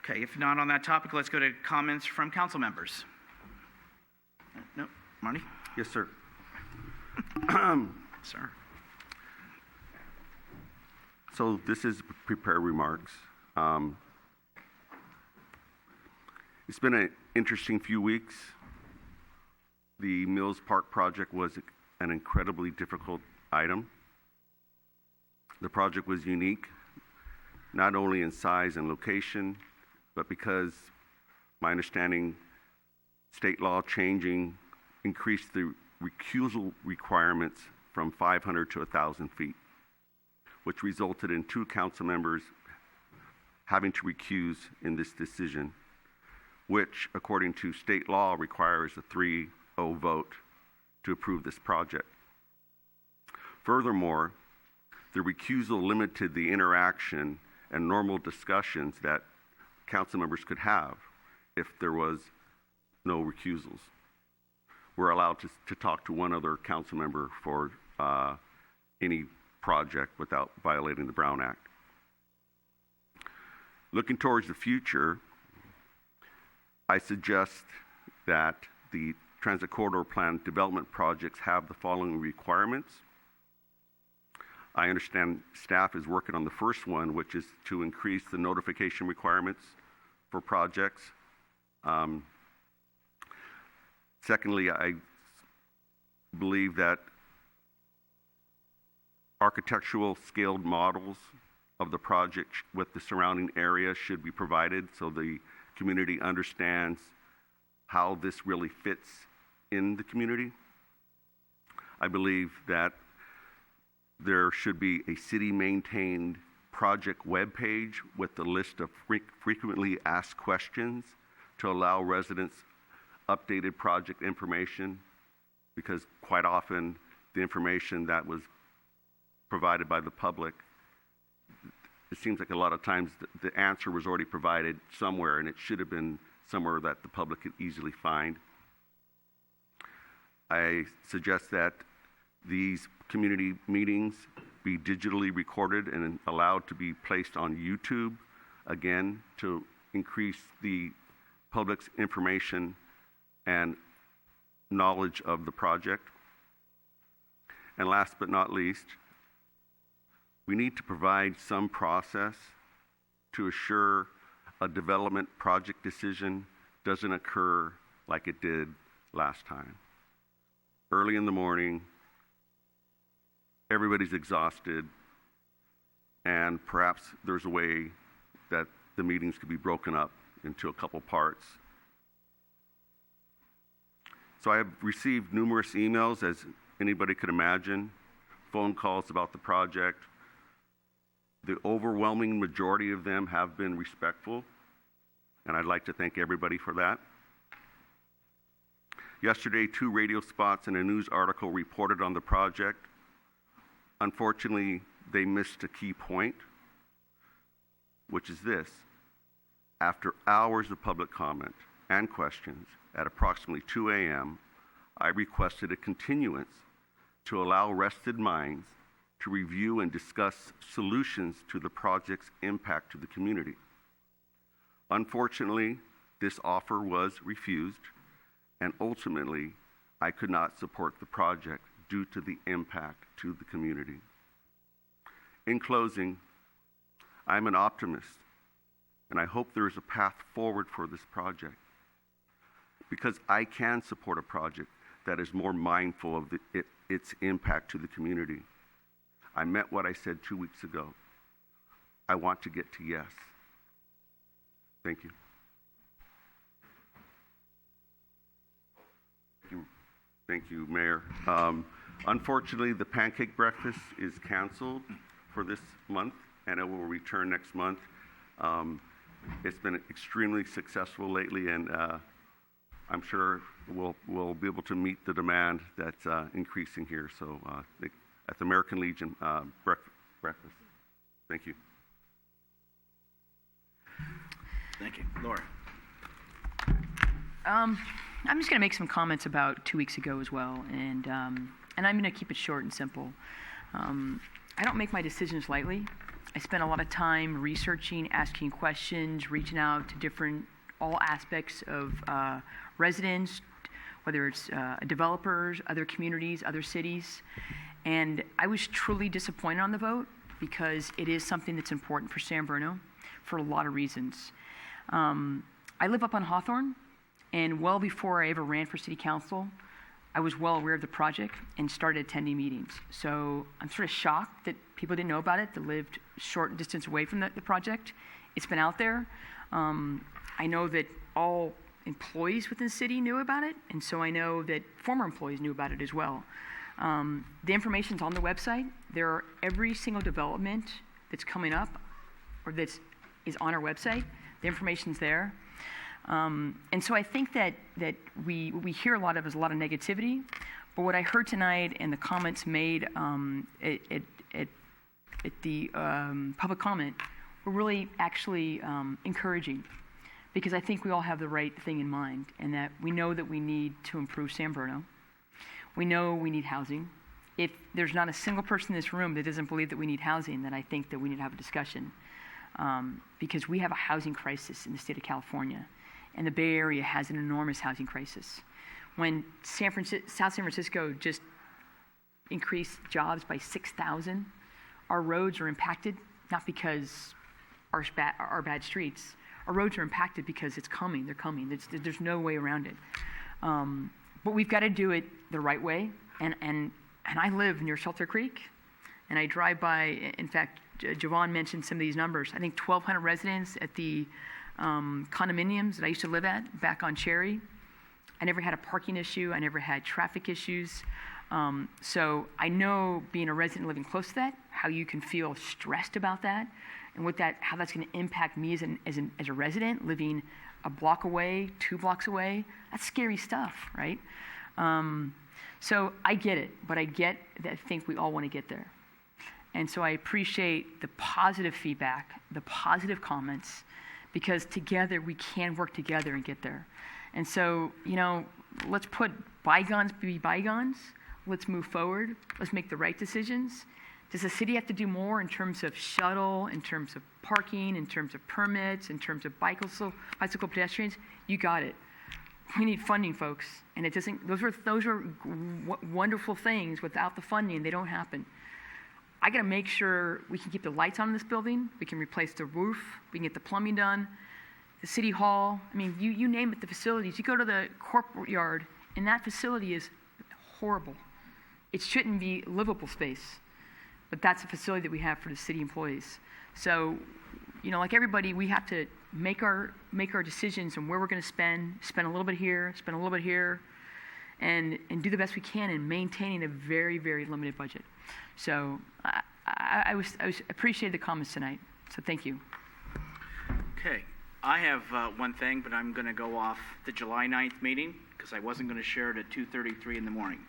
Okay, if not on that topic, let's go to comments from council members. No, Marty? Yes, sir. Sir. So this is prepared remarks. It's been an interesting few weeks. The Mills Park project was an incredibly difficult item. The project was unique, not only in size and location, but because my understanding, state law changing increased the recusal requirements from 500 to 1,000 feet, which resulted in 2 council members having to recuse in this decision, which, according to state law, requires a 3-0 vote to approve this project. Furthermore, the recusal limited the interaction and normal discussions that council members could have if there was no recusals. We're allowed to talk to one other council member for any project without violating the Brown Act. Looking towards the future, I suggest that the Transit Corridor Plan development projects have the following requirements. I understand staff is working on the first one, which is to increase the notification requirements for projects. Secondly, I believe that architectural scaled models of the project with the surrounding area should be provided so the community understands how this really fits in the community. I believe that there should be a city-maintained project webpage with the list of frequently asked questions to allow residents updated project information, because quite often the information that was provided by the public, it seems like a lot of times the answer was already provided somewhere, and it should have been somewhere that the public could easily find. I suggest that these community meetings be digitally recorded and allowed to be placed on YouTube, again, to increase the public's information and knowledge of the project. And last but not least, we need to provide some process to assure a development project decision doesn't occur like it did last time. Early in the morning, everybody's exhausted, and perhaps there's a way that the meetings could be broken up into a couple parts. So I have received numerous emails, as anybody could imagine, phone calls about the project. The overwhelming majority of them have been respectful, and I'd like to thank everybody for that. Yesterday, 2 radio spots and a news article reported on the project. Unfortunately, they missed a key point, which is this. After hours of public comment and questions at approximately 2 a.m., I requested a continuance to allow rested minds to review and discuss solutions to the project's impact to the community. Unfortunately, this offer was refused, and ultimately, I could not support the project due to the impact to the community. In closing, I'm an optimist, and I hope there is a path forward for this project, because I can support a project that is more mindful of its impact to the community. I meant what I said 2 weeks ago. I want to get to yes. Thank you. Thank you, Mayor. Unfortunately, the pancake breakfast is canceled for this month, and it will return next month. It's been extremely successful lately, and I'm sure we'll be able to meet the demand that's increasing here. So at the American Legion breakfast. Thank you. Thank you. Laura. I'm just going to make some comments about 2 weeks ago as well, and I'm going to keep it short and simple. I don't make my decisions lightly. I spent a lot of time researching, asking questions, reaching out to all aspects of residents, whether it's developers, other communities, other cities. And I was truly disappointed on the vote because it is something that's important for San Bruno for a lot of reasons. I live up on Hawthorne, and well before I ever ran for city council, I was well aware of the project and started attending meetings. So I'm sort of shocked that people didn't know about it, that lived short distance away from the project. It's been out there. I know that all employees within the city knew about it, and so I know that former employees knew about it as well. The information's on the website. Every single development that's coming up or is on our website, the information's there. And so I think that we hear a lot of negativity, but what I heard tonight and the comments made at the public comment were really actually encouraging, because I think we all have the right thing in mind, and that we know that we need to improve San Bruno. We know we need housing. If there's not a single person in this room that doesn't believe that we need housing, then I think that we need to have a discussion, because we have a housing crisis in the state of California. And the Bay Area has an enormous housing crisis. When South San Francisco just increased jobs by 6,000, our roads are impacted, not because our bad streets. Our roads are impacted because it's coming. They're coming. There's no way around it. But we've got to do it the right way. And I live near Shelter Creek, and I drive by. In fact, Javon mentioned some of these numbers. I think 1,200 residents at the condominiums that I used to live at back on Cherry. I never had a parking issue. I never had traffic issues. So I know, being a resident living close to that, how you can feel stressed about that, and how that's going to impact me as a resident living a block away, 2 blocks away. That's scary stuff, right? So I get it, but I think we all want to get there. And so I appreciate the positive feedback, the positive comments, because together we can work together and get there. And so, let's put bygones be bygones. Let's move forward. Let's make the right decisions. Does the city have to do more in terms of shuttle, in terms of parking, in terms of permits, in terms of bicycle pedestrians? You got it. We need funding, folks. And it doesn't. Those are wonderful things. Without the funding, they don't happen. I got to make sure we can keep the lights on in this building. We can replace the roof. We can get the plumbing done. The city hall. I mean, you name it, the facilities. You go to the corporate yard, and that facility is horrible. It shouldn't be livable space, but that's a facility that we have for the city employees. So, like everybody, we have to make our decisions on where we're going to spend a little bit here, spend a little bit here, and do the best we can in maintaining a very, very limited budget. So I appreciated the comments tonight. So thank you. Okay. I have one thing, but I'm going to go off the July 9th meeting because I wasn't going to share it at 2:33 in the morning.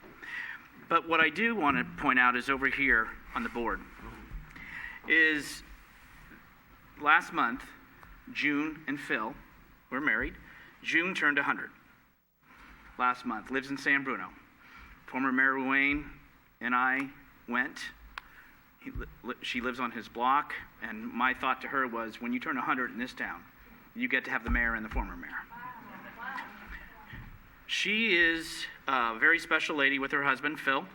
But what I do want to point out is over here on the board is last month, June and Phil were married. June turned 100 last month, lives in San Bruno. Former Mayor Wayne and I went. She lives on his block, and my thought to her was, when you turn 100 in this town, you get to have the mayor and the former mayor. She is a very special lady with her husband, Phil.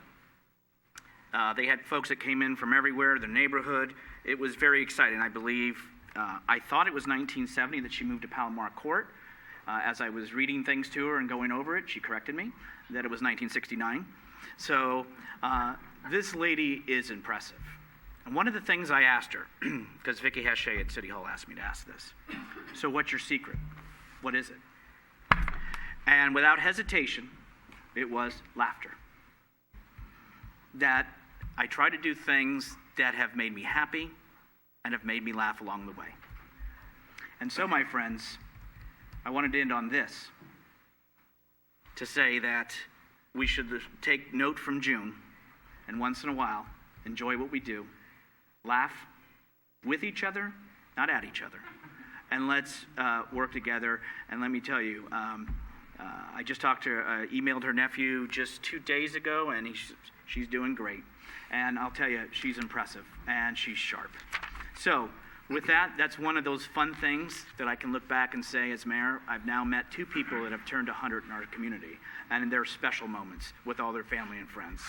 They had folks that came in from everywhere, the neighborhood. It was very exciting. I believe, I thought it was 1970 that she moved to Palomar Court. As I was reading things to her and going over it, she corrected me that it was 1969. So this lady is impressive. And one of the things I asked her, because Vicki Heshe at City Hall asked me to ask this, so what's your secret? What is it? And without hesitation, it was laughter. That I try to do things that have made me happy and have made me laugh along the way. And so, my friends, I wanted to end on this, to say that we should take note from June, and once in a while, enjoy what we do. Laugh with each other, not at each other. And let's work together. And let me tell you, I just emailed her nephew just 2 days ago, and she's doing great. And I'll tell you, she's impressive, and she's sharp. So with that, that's one of those fun things that I can look back and say as mayor, I've now met 2 people that have turned 100 in our community, and they're special moments with all their family and friends.